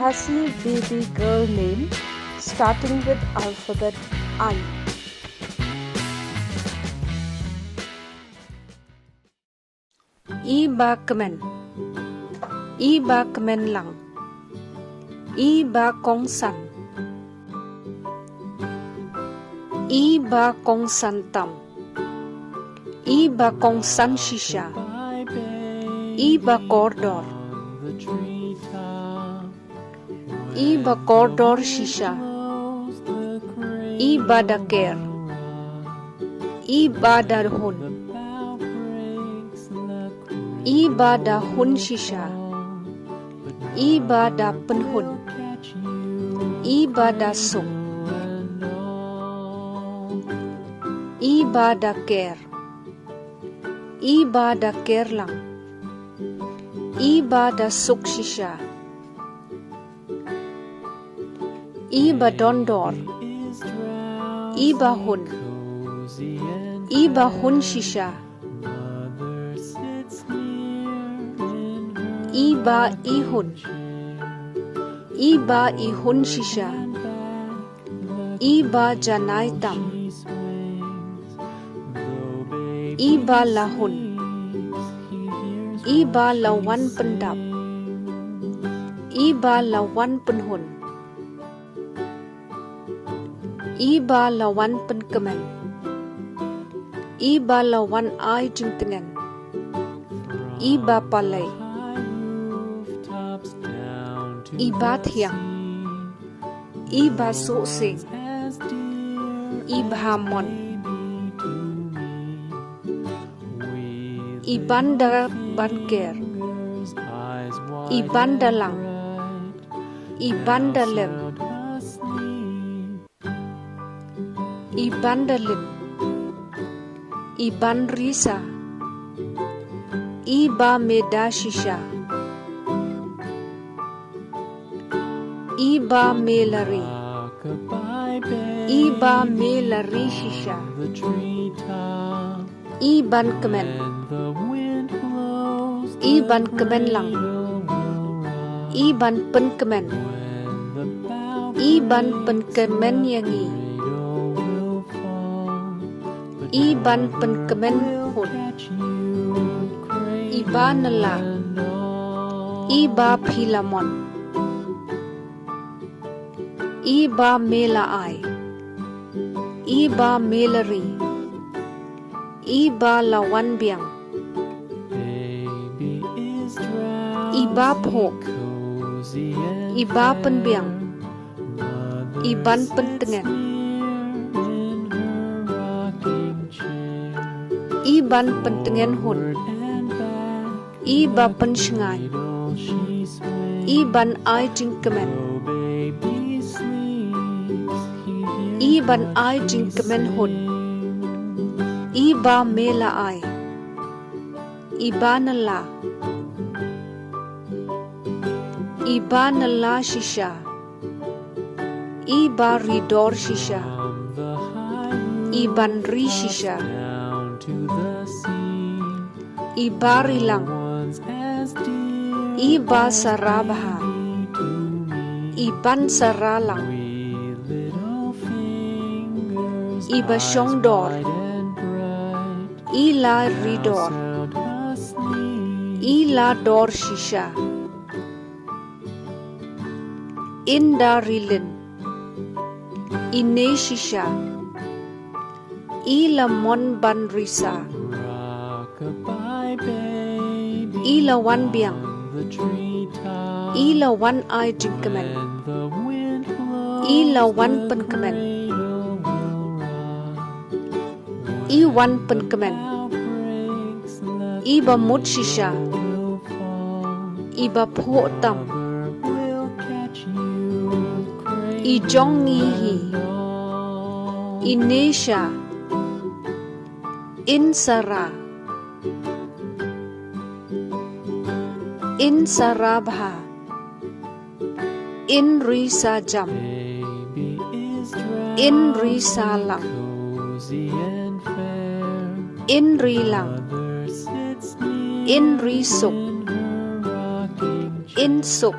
Khasi Baby Girl Name, starting with alphabet I. I ba kemen, I ba kemen lang, I ba kong san, I ba kong san tam, I ba kong san shisha, I ba koridor, I ba koridor shisha, I ba daker, I ba darhun, I ba da hun shisha, I ba da penhun, I ba da suk, I ba da ker, I ba da ker lang, I ba da suk shisha, I ba dondor, I ba hun, I ba hun shisha, I ba ihun, I ba ihun shisha, I ba janai tam, I ba lahun, I ba lawan pendap, I ba lawan penhun, I ba lawan penkemen, I ba lawan ai jingtengen, I ba palai, I ba thiang, I ba so sing, I ba mon, I banda banker, I banda lang, I banda lem, I banda lim, I ban risa, I ba meda shisha, I ba melari, I ba melari shisha, I ban kemen, I ban kemen lang, I ban pen kemen, I ban pen kemen yangi, I ban pen kemen hun, I ba nala, I ba philamon, I ba mela ai, I ba melari, I ba lawan biang, I ba phok, I ba pen biang, I ban pen tengen, I ban pen tengen hun, I ba pen shngai, I ban ai jingkemen, I ban ai jingkemen hun, I ba mela ai, I ba nala, I ba nala shisha, I ba ridor shisha, I ban ri shisha, I ba rilang, I ba sarabaha, I ban saralang, I ba shongdor, I la ridor, I la dor shisha, Inda rilin, Ine shisha, I la mon ban risa, I la wan biang, I la wan ai jingkemen, I la wan penkemen, I wan penkemen, I ba mut shisha, I ba pho tam, I jong ngi hi, I nesha, in sara, in sarabha, in risa jam, in risa lang, in rilang, in risuk, in suk,